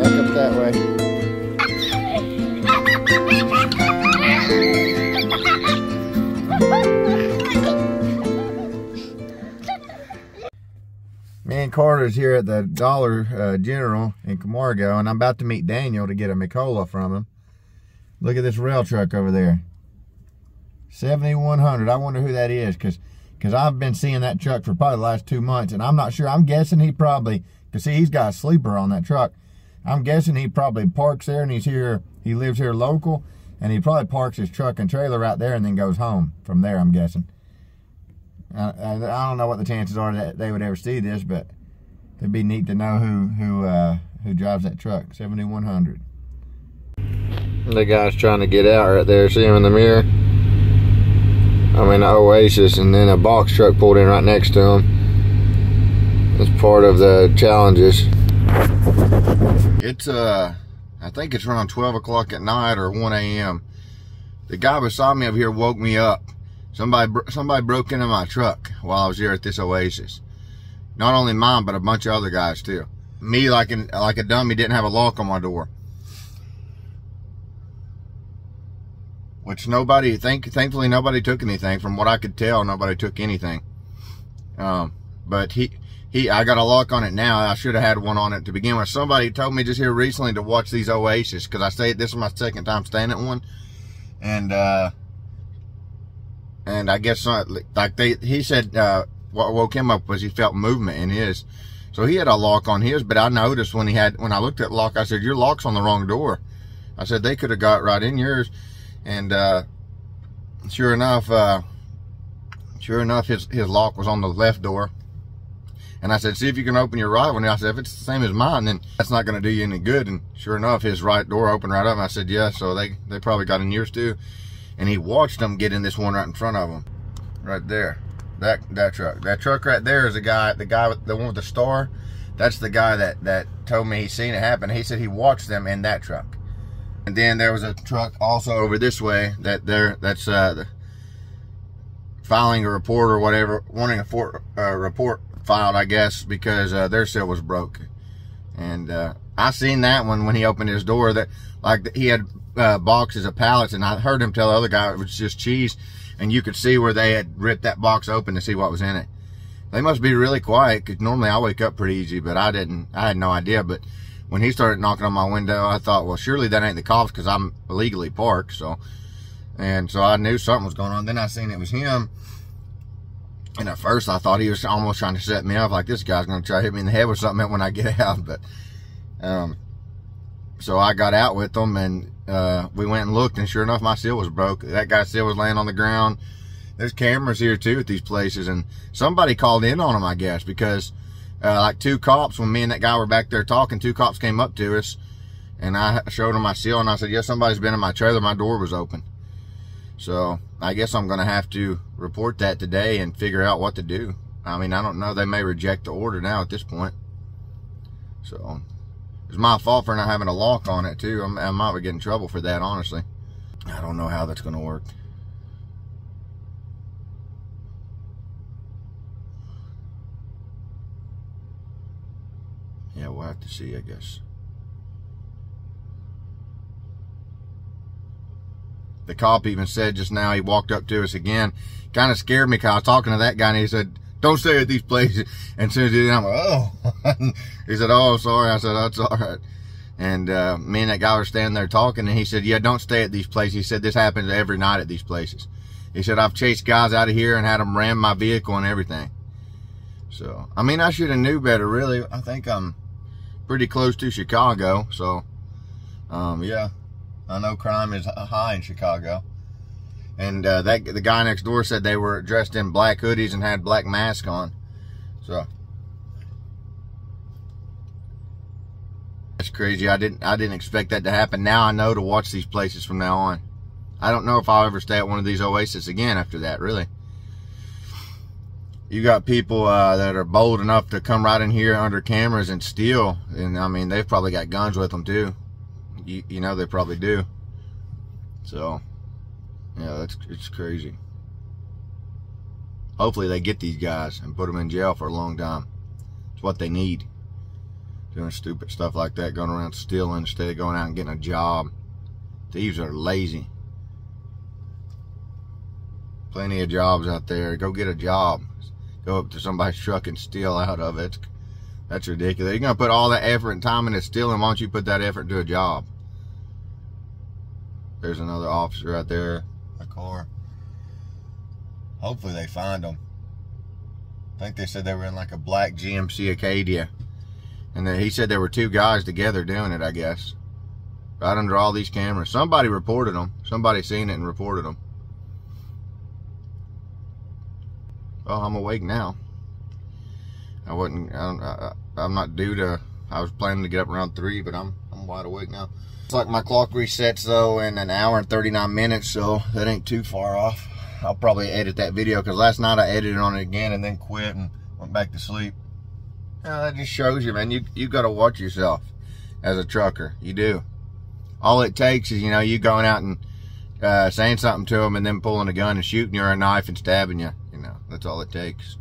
back up that way. Me and Carter's here at the Dollar General in Camargo, and I'm about to meet Daniel to get a Micola from him. Look at this Roehl truck over there. 7100. I wonder who that is, because I've been seeing that truck for probably the last 2 months, and I'm not sure. I'm guessing he probably, because see, he's got a sleeper on that truck. I'm guessing he probably parks there, and he's here. He lives here local, and he probably parks his truck and trailer right there and then goes home from there, I'm guessing. I don't know what the chances are that they would ever see this, but it'd be neat to know who drives that truck. 7100. The guy's trying to get out right there. See him in the mirror? I'm in the Oasis, and then a box truck pulled in right next to him. It's part of the challenges. It's I think it's around 12 o'clock at night or 1 a.m. The guy beside me over here woke me up. Somebody broke into my truck while I was here at this Oasis. Not only mine, but a bunch of other guys too. Me, like a dummy, didn't have a lock on my door. Which thankfully nobody took anything. From what I could tell, nobody took anything. But I got a lock on it now. I should have had one on it to begin with. Somebody told me just here recently to watch these Oasis, because this is my second time staying at one. And I guess he said what woke him up was he felt movement in his. So he had a lock on his, but I noticed when I looked at the lock, I said, your lock's on the wrong door. I said, they could have got right in yours. And sure enough, his lock was on the left door. And I said, see if you can open your right one. And I said, if it's the same as mine, then that's not going to do you any good. And sure enough, his right door opened right up. And I said, yeah, so they probably got in yours too. And he watched them get in this one right in front of him. Right there. That truck. That truck right there is the one with the star. That's the guy that told me he seen it happen. He said he watched them in that truck. And then there was a truck also over this way that's filing a report or whatever, wanting a report filed, I guess, because their seal was broke. And I seen that one when he opened his door, that he had boxes of pallets, and I heard him tell the other guy it was just cheese, and you could see where they had ripped that box open to see what was in it. They must be really quiet, because normally I wake up pretty easy, but I had no idea. But when he started knocking on my window, I thought, well, surely that ain't the cops, because I'm illegally parked. So I knew something was going on. Then I seen it was him. And at first I thought he was almost trying to set me up, like this guy's going to try to hit me in the head with something when I get out. But so I got out with them, and we went and looked, and sure enough, my seal was broke. That guy's seal was laying on the ground. There's cameras here too at these places, and somebody called in on them, I guess, because like 2 cops, when me and that guy were back there talking, 2 cops came up to us, and I showed them my seal, and I said, yeah, somebody's been in my trailer. My door was open. So I guess I'm going to have to report that today and figure out what to do. I mean, I don't know. They may reject the order now at this point. So it's my fault for not having a lock on it too. I might get in trouble for that, honestly. I don't know how that's going to work. Yeah, we'll have to see, I guess. The cop even said just now, he walked up to us again, kind of scared me, because I was talking to that guy, and he said, don't stay at these places. And as soon as he did, I'm like, oh. He said, oh, sorry. I said, that's all right. And me and that guy were standing there talking, and he said, yeah, don't stay at these places. He said, this happens every night at these places. He said, I've chased guys out of here and had them ram my vehicle and everything. So, I mean, I should have knew better, really. I think I'm pretty close to Chicago. So, yeah, I know crime is high in Chicago. And the guy next door said they were dressed in black hoodies and had black masks on. So that's crazy. I didn't expect that to happen. Now I know to watch these places from now on. I don't know if I'll ever stay at one of these Oasis again after that, really. You got people that are bold enough to come right in here under cameras and steal. And I mean, they've probably got guns with them too. You know, they probably do. So yeah, it's crazy. Hopefully they get these guys and put them in jail for a long time. It's what they need. Doing stupid stuff like that, going around stealing instead of going out and getting a job. Thieves are lazy. Plenty of jobs out there. Go get a job. Go up to somebody's truck and steal out of it. That's ridiculous. You're going to put all that effort and time into stealing. Why don't you put that effort into a job? There's another officer right there. A car. Hopefully they find them. I think they said they were in like a black GMC Acadia. And he said there were two guys together doing it, I guess. Right under all these cameras. Somebody reported them. Somebody seen it and reported them. Well, I'm awake now. I'm not due to, I was planning to get up around 3, but I'm wide awake now. It's like my clock resets though in an hour and 39 minutes, so that ain't too far off. I'll probably edit that video, because last night I edited on it again and then quit and went back to sleep. That just shows you, man, you got to watch yourself as a trucker. You do. All it takes is, you going out and saying something to them and then pulling a gun and shooting you, or a knife and stabbing you. That's all it takes.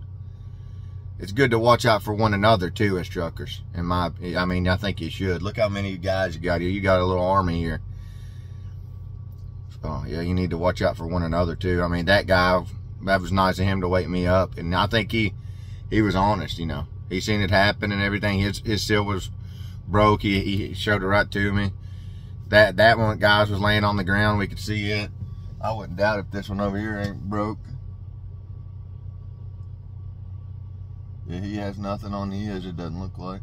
It's good to watch out for one another too as truckers. I think you should. Look how many guys you got here. You got a little army here. So yeah, you need to watch out for one another too. I mean, that guy, that was nice of him to wake me up, and I think he was honest. He seen it happen and everything. His seal was broke. He showed it right to me. That one, guys, was laying on the ground. We could see it. I wouldn't doubt if this one over here ain't broke. Yeah, he has nothing on his, it doesn't look like.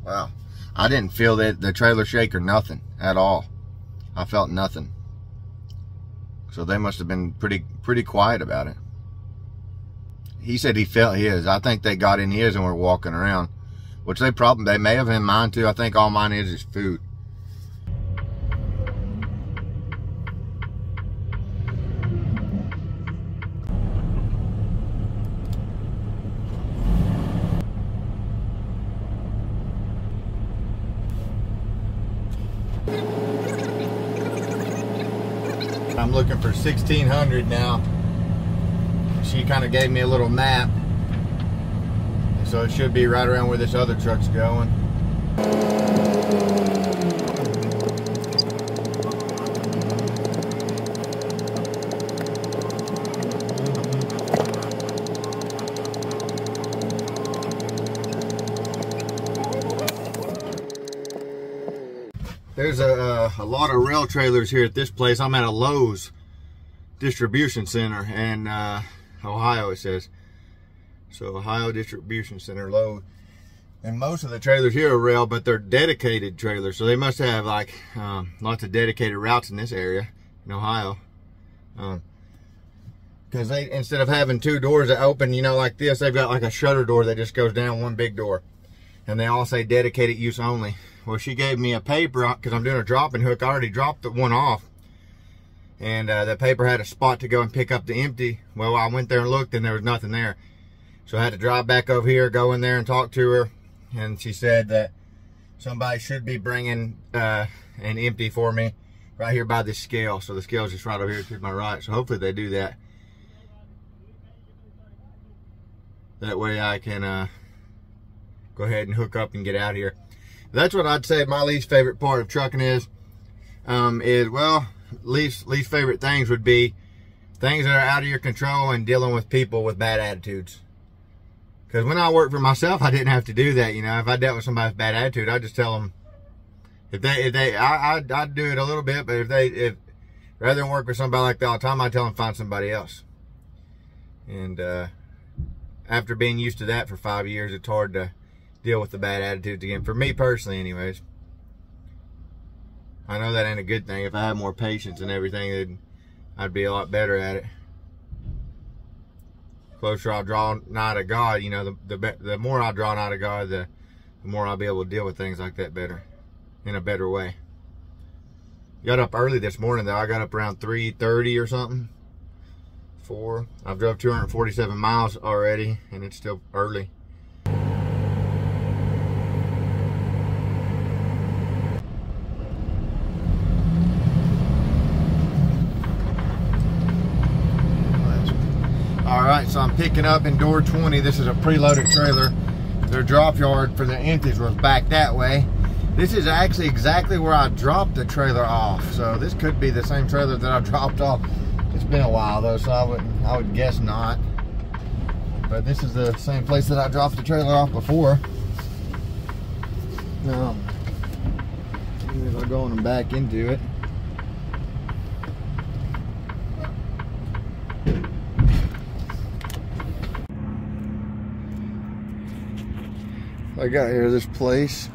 Wow. I didn't feel the trailer shake or nothing at all. I felt nothing. So they must have been pretty quiet about it. He said he felt his. I think they got in his and were walking around. Which they may have in mine too. I think all mine is food. I'm looking for 1600 now. She kind of gave me a little map, so it should be right around where this other truck's going. There's a lot of rail trailers here at this place. I'm at a Lowe's distribution center in Ohio, it says. So Ohio Distribution Center, Lowe's. And most of the trailers here are rail, but they're dedicated trailers. So they must have like lots of dedicated routes in this area in Ohio. Because they, instead of having two doors that open, like this, they've got like a shutter door that just goes down, one big door. And they all say dedicated use only. Well, she gave me a paper, because I'm doing a dropping hook. I already dropped the one off. And the paper had a spot to go and pick up the empty. Well, I went there and looked, and there was nothing there. So I had to drive back over here, go in there and talk to her. And she said that somebody should be bringing an empty for me right here by this scale. So the scale's just right over here to my right. So hopefully they do that. That way I can go ahead and hook up and get out of here. That's what I'd say my least favorite part of trucking is well, least favorite things would be things that are out of your control and dealing with people with bad attitudes. Because when I worked for myself, I didn't have to do that. If I dealt with somebody with bad attitude, I'd just tell them, I'd do it a little bit, but if rather than work with somebody like that all the time, I'd tell them find somebody else. And after being used to that for 5 years, it's hard to deal with the bad attitudes again. For me personally, anyways. I know that ain't a good thing. If I had more patience and everything, then I'd be a lot better at it. The closer I draw nigh to God, the more I draw nigh to God, the more I'll be able to deal with things like that better, in a better way. Got up early this morning though. I got up around 3:30 or something. 4. I've drove 247 miles already, and it's still early. Alright, so I'm picking up in door 20. This is a preloaded trailer their drop yard for the empties was back that way. This is actually exactly where I dropped the trailer off. So this could be the same trailer that I dropped off. It's been a while though, so I would guess not. But this is the same place that I dropped the trailer off before. Now, if I go on and back into it. I got here this place,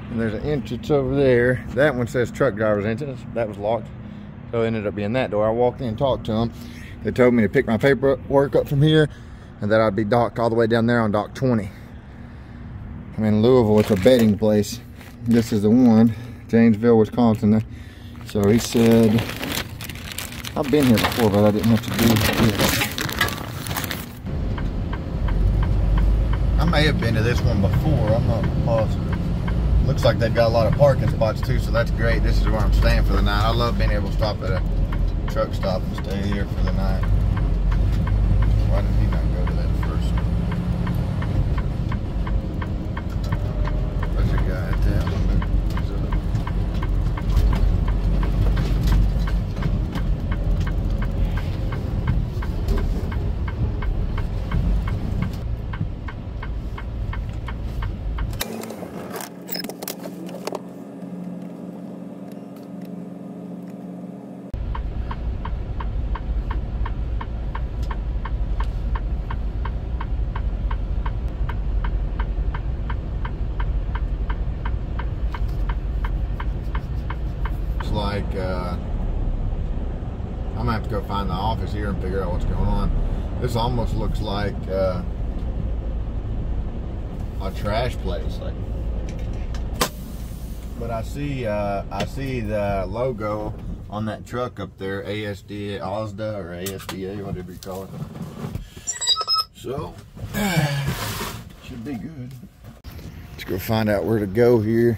and there's an entrance over there. That one says truck driver's entrance. That was locked, so it ended up being that door. I walked in and talked to them. They told me to pick my paperwork up from here, and that I'd be docked all the way down there on dock 20. I'm in Louisville. It's a bedding place. This is the one, Janesville, Wisconsin. So he said, I've been here before, but I didn't have to do this. I may have been to this one before, I'm not positive. Looks like they've got a lot of parking spots too, so that's great. This is where I'm staying for the night. I love being able to stop at a truck stop and stay here for the night. Why did he not go to that first one? There's a guy at that one. Like I'm gonna have to go find the office here and figure out what's going on. This almost looks like a trash place, like. But I see the logo on that truck up there, ASDA, ASDA or ASDA, whatever you call it. So should be good. Let's go find out where to go here.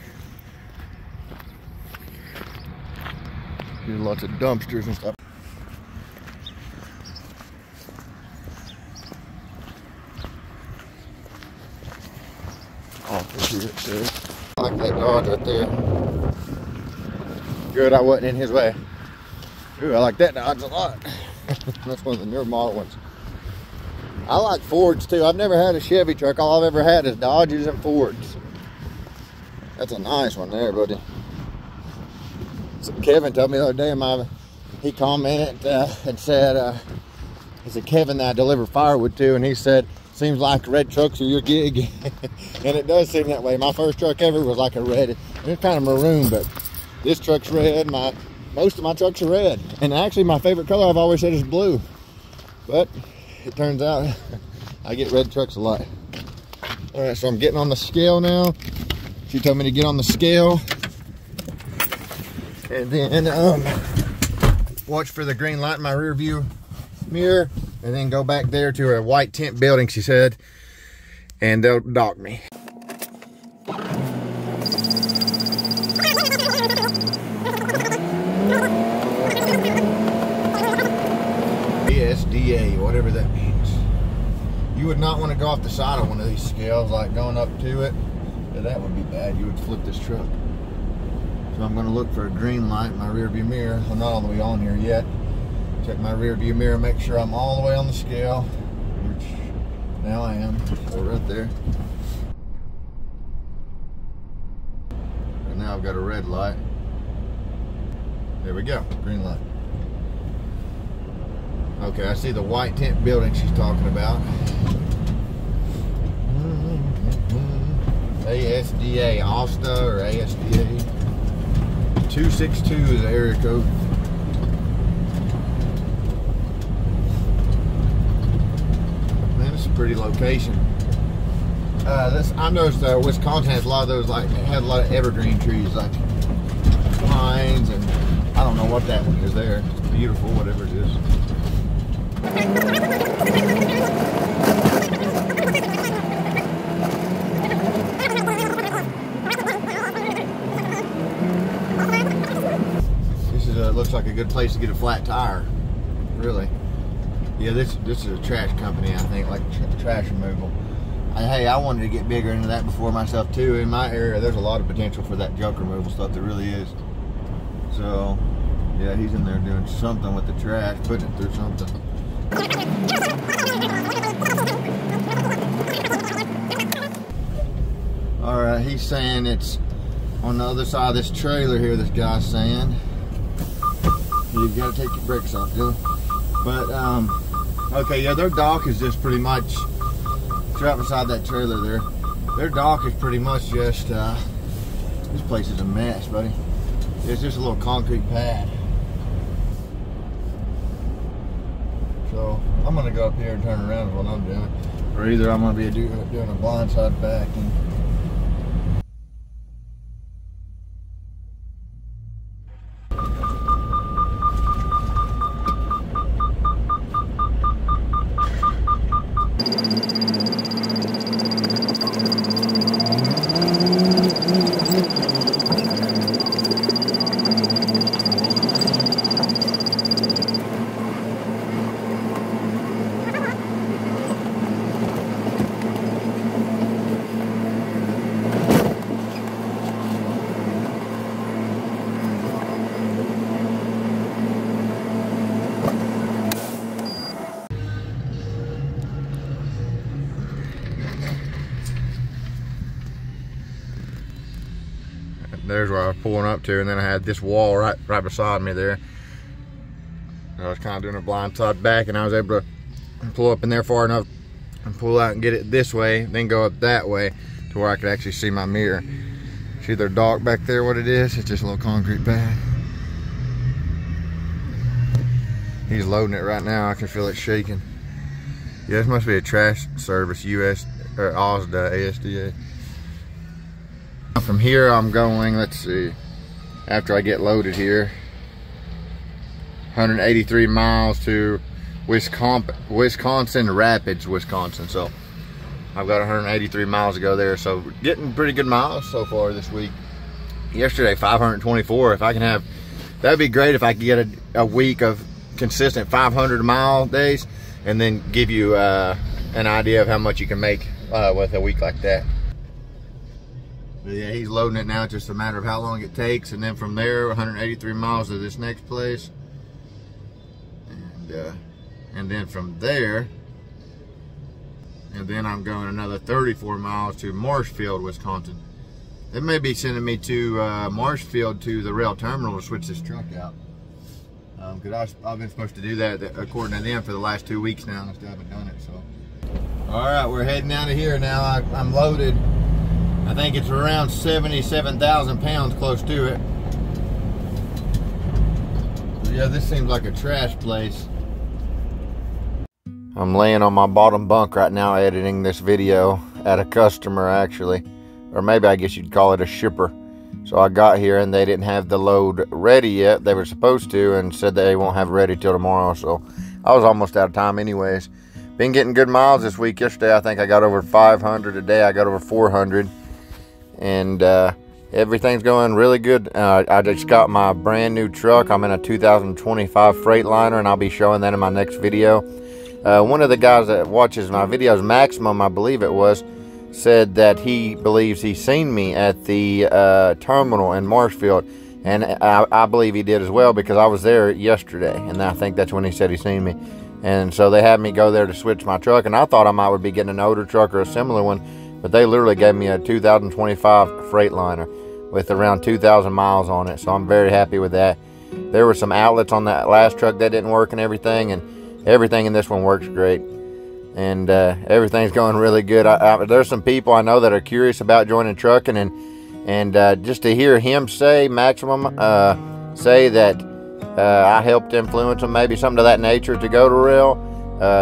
There's lots of dumpsters and stuff. Office here, it says. I like that Dodge right there. Good, I wasn't in his way. Ooh, I like that Dodge a lot. That's one of the newer model ones. I like Fords too. I've never had a Chevy truck. All I've ever had is Dodges and Fords. That's a nice one there, buddy. So Kevin told me the other day, he commented and said, he said, Kevin that I deliver firewood to, and he said, seems like red trucks are your gig. And it does seem that way. My first truck ever was like a red. It's kind of maroon, but this truck's red. Most of my trucks are red. And actually my favorite color I've always said is blue. But it turns out I get red trucks a lot. All right, so I'm getting on the scale now. She told me to get on the scale. And then watch for the green light in my rear view mirror, and then go back there to a white tent building, she said, and they'll dock me. ASDA, whatever that means. You would not want to go off the side of one of these scales, like going up to it. Yeah, that would be bad. You would flip this truck. So I'm going to look for a green light in my rear view mirror. I'm not all the way on here yet. Check my rear view mirror, make sure I'm all the way on the scale, which now I am. So right there. And now I've got a red light. There we go, green light. Okay, I see the white tent building she's talking about. ASDA, ASTA or ASDA. 262 is the area code. Man, this is a pretty location. I noticed Wisconsin has a lot of those, like, it had a lot of evergreen trees, like pines, and I don't know what that one is there. It's beautiful, whatever it is. Looks like a good place to get a flat tire, really. Yeah, this is a trash company, I think, like trash removal. hey, I wanted to get bigger into that before myself too. In my area, there's a lot of potential for that junk removal stuff. There really is. So, yeah, he's in there doing something with the trash, putting it through something. All right, he's saying it's on the other side of this trailer here. This guy's saying you got to take your brakes off, Dylan. But okay, yeah, their dock is just pretty much it's right beside that trailer there. Their dock is pretty much just this place is a mess, buddy. It's just a little concrete pad. So I'm gonna go up here and turn around is what I'm doing, or either I'm gonna be doing a blindside back. And there's where I was pulling up to, and then I had this wall right beside me there. I was kind of doing a blind side back, and I was able to pull up in there far enough and pull out and get it this way, then go up that way to where I could actually see my mirror. See their dock back there, what it is? It's just a little concrete pad. He's loading it right now. I can feel it shaking. Yeah, this must be a trash service, US or ASDA, ASDA. From here I'm going, let's see, after I get loaded here, 183 miles to Wisconsin Rapids, Wisconsin. So I've got 183 miles to go there, so getting pretty good miles so far this week. Yesterday 524. If I can have, that'd be great if I could get a week of consistent 500 mile days, and then give you an idea of how much you can make with a week like that. But yeah, he's loading it now. It's just a matter of how long it takes, and then from there 183 miles to this next place, and then from there, and then I'm going another 34 miles to Marshfield, Wisconsin. They may be sending me to Marshfield to the rail terminal to switch this truck out, because I've been supposed to do that according to them for the last 2 weeks now, and I still haven't done it. So all right, we're heading out of here now. I'm loaded. I think it's around 77,000 pounds, close to it. Yeah, this seems like a trash place. I'm laying on my bottom bunk right now editing this video at a customer, actually. Or maybe I guess you'd call it a shipper. So I got here and they didn't have the load ready yet. They were supposed to, and said they won't have it ready till tomorrow. So I was almost out of time anyways. Been getting good miles this week. Yesterday I think I got over 500. Today I got over 400. And everything's going really good. I just got my brand new truck. I'm in a 2025 Freightliner, and I'll be showing that in my next video. One of the guys that watches my videos, Maximum, I believe it was, said that he believes he's seen me at the terminal in Marshfield, and I believe he did as well, because I was there yesterday, and I think that's when he said he seen me. And so they had me go there to switch my truck, and I thought I would be getting an older truck or a similar one. But they literally gave me a 2025 Freightliner with around 2,000 miles on it. So I'm very happy with that. There were some outlets on that last truck that didn't work and everything in this one works great. And everything's going really good. There's some people I know that are curious about joining trucking, and just to hear him say, Maximum, say that I helped influence them, maybe something to that nature, to go to Roehl.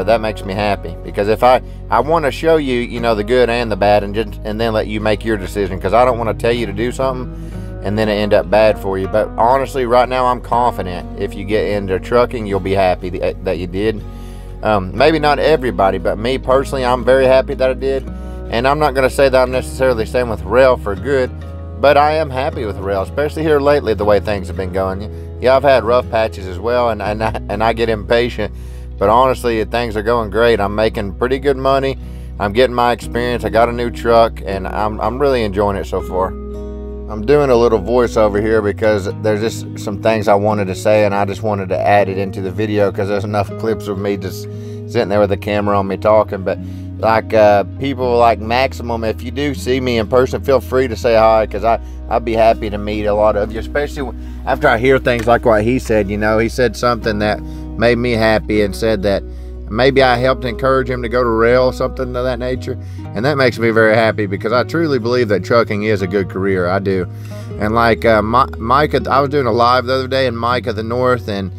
That makes me happy, because if I want to show you, you know, the good and the bad, and then let you make your decision, because I don't want to tell you to do something and then it end up bad for you. But honestly, right now I'm confident if you get into trucking, you'll be happy that you did. Maybe not everybody, but me personally, I'm very happy that I did. And I'm not going to say that I'm necessarily staying with Roehl for good, but I am happy with Roehl, especially here lately, the way things have been going. Yeah, I've had rough patches as well, and I get impatient. But honestly, things are going great. I'm making pretty good money. I'm getting my experience. I got a new truck, and I'm really enjoying it so far. I'm doing a little voiceover here because there's just some things I wanted to say, and I just wanted to add it into the video because there's enough clips of me just sitting there with the camera on me talking. But like people like Maximum, if you do see me in person, feel free to say hi, because I'd be happy to meet a lot of you, especially after I hear things like what he said. You know, he said something that made me happy and said that maybe I helped encourage him to go to Roehl, something of that nature. And that makes me very happy, because I truly believe that trucking is a good career. I do. And like Mike, I was doing a live the other day, and Mike of the North and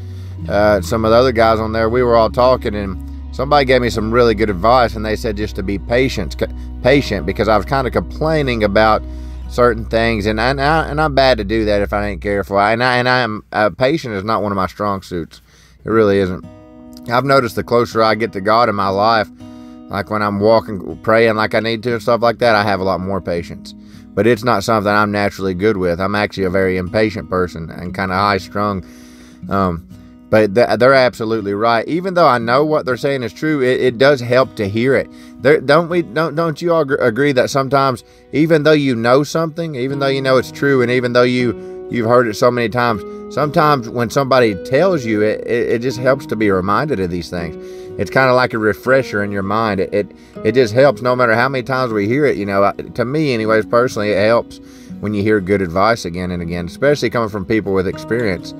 some of the other guys on there, we were all talking, and somebody gave me some really good advice, and they said just to be patient, because I was kind of complaining about certain things, and I'm bad to do that if I ain't careful. And I am patient is not one of my strong suits. It really isn't. I've noticed the closer I get to God in my life, like when I'm walking, praying like I need to and stuff like that, I have a lot more patience. But it's not something I'm naturally good with. I'm actually a very impatient person and kind of high-strung. But they're absolutely right. Even though I know what they're saying is true, it does help to hear it. Don't you all agree that sometimes, even though you know something, even though you know it's true, and even though you've heard it so many times, sometimes when somebody tells you it just helps to be reminded of these things. It's kind of like a refresher in your mind. It just helps no matter how many times we hear it. You know, to me anyways, personally, it helps when you hear good advice again and again, especially coming from people with experience.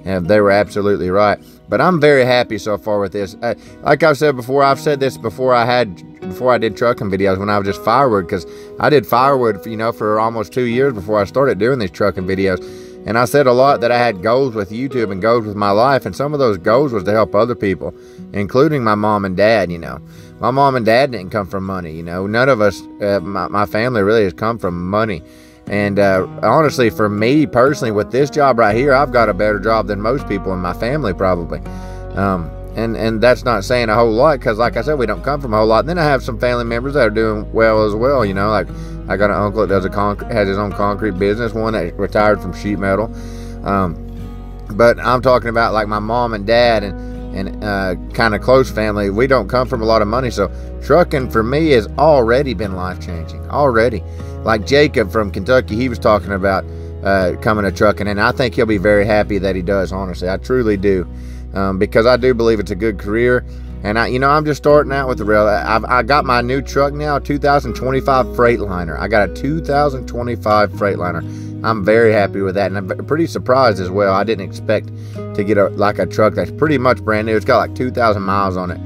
And they were absolutely right. But I'm very happy so far with this. Like I've said before, I've said this before I did trucking videos, when I was just firewood, because I did firewood, you know, for almost 2 years before I started doing these trucking videos. And I said a lot that I had goals with YouTube and goals with my life, and some of those goals was to help other people, including my mom and dad. You know, my mom and dad didn't come from money. You know, none of us, my family really has come from money. And honestly, for me personally, with this job right here, I've got a better job than most people in my family probably. And that's not saying a whole lot, because like I said, we don't come from a whole lot. And then I have some family members that are doing well as well. You know, like I got an uncle that has his own concrete business, one that retired from sheet metal. But I'm talking about like my mom and dad and kind of close family. We don't come from a lot of money, so trucking for me has already been life-changing. Already. Like Jacob from Kentucky, he was talking about coming to trucking, and I think he'll be very happy that he does, honestly. I truly do. Because I do believe it's a good career. And I'm just starting out with the rail. I got my new truck now, a 2025 Freightliner. I got a 2025 Freightliner. I'm very happy with that, and I'm pretty surprised as well. I didn't expect to get a truck that's pretty much brand new. It's got like 2,000 miles on it.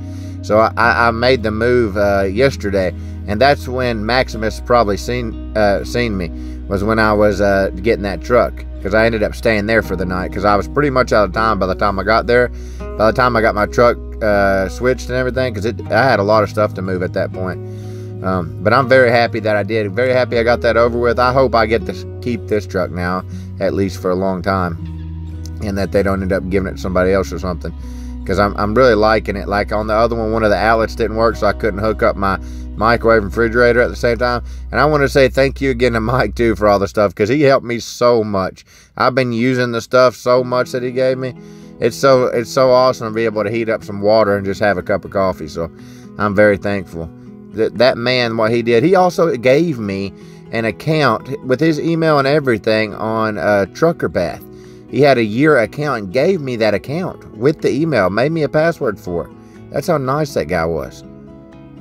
So I made the move yesterday, and that's when Maximus probably seen me, was when I was getting that truck, because I ended up staying there for the night because I was pretty much out of time by the time I got there. By the time I got my truck switched and everything, because I had a lot of stuff to move at that point. But I'm very happy that I did. Very happy I got that over with. I hope I get to keep this truck now, at least for a long time, and that they don't end up giving it to somebody else or something, because I'm really liking it. Like on the other one of the outlets didn't work, so I couldn't hook up my microwave and refrigerator at the same time. And I want to say thank you again to Mike too for all the stuff, because he helped me so much. I've been using the stuff so much that he gave me. It's so awesome to be able to heat up some water and just have a cup of coffee. So I'm very thankful. That man, what he did, he also gave me an account with his email and everything on Trucker Path. He had a year account and gave me that account with the email, made me a password for it. That's how nice that guy was.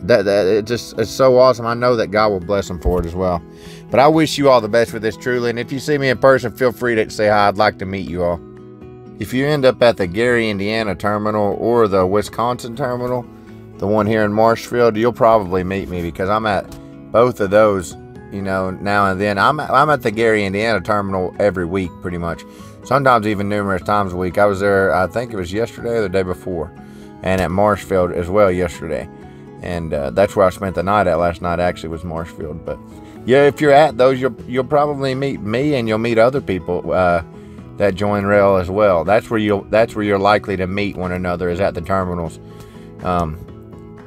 It's so awesome. I know that God will bless him for it as well. But I wish you all the best with this, truly. And if you see me in person, feel free to say hi. I'd like to meet you all. If you end up at the Gary, Indiana terminal or the Wisconsin terminal, the one here in Marshfield, you'll probably meet me, because I'm at both of those, now and then. I'm at the Gary, Indiana terminal every week, pretty much. Sometimes even numerous times a week. I was there, I think it was yesterday or the day before, and at Marshfield as well yesterday. And that's where I spent the night at last night, actually, was Marshfield. But yeah, if you're at those, you'll probably meet me, and you'll meet other people that join Roehl as well. That's where you're likely to meet one another, is at the terminals.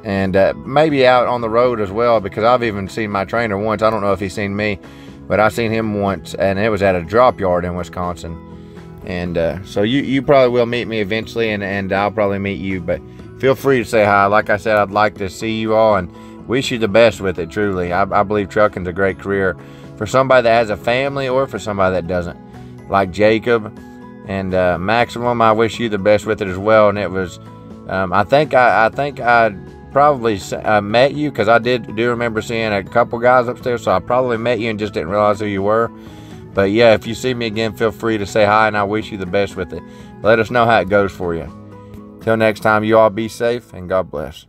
And maybe out on the road as well, because I've even seen my trainer once. I don't know if he's seen me, but I seen him once, and it was at a drop yard in Wisconsin. And so you probably will meet me eventually, and I'll probably meet you. But feel free to say hi. Like I said, I'd like to see you all, and wish you the best with it, truly. I believe trucking's a great career for somebody that has a family or for somebody that doesn't. Like Jacob and Maximum, I wish you the best with it as well. And it was, I think I probably met you, because I do remember seeing a couple guys upstairs, so I probably met you and just didn't realize who you were. But yeah, if you see me again, feel free to say hi, and I wish you the best with it. Let us know how it goes for you. Till next time, you all be safe, and God bless.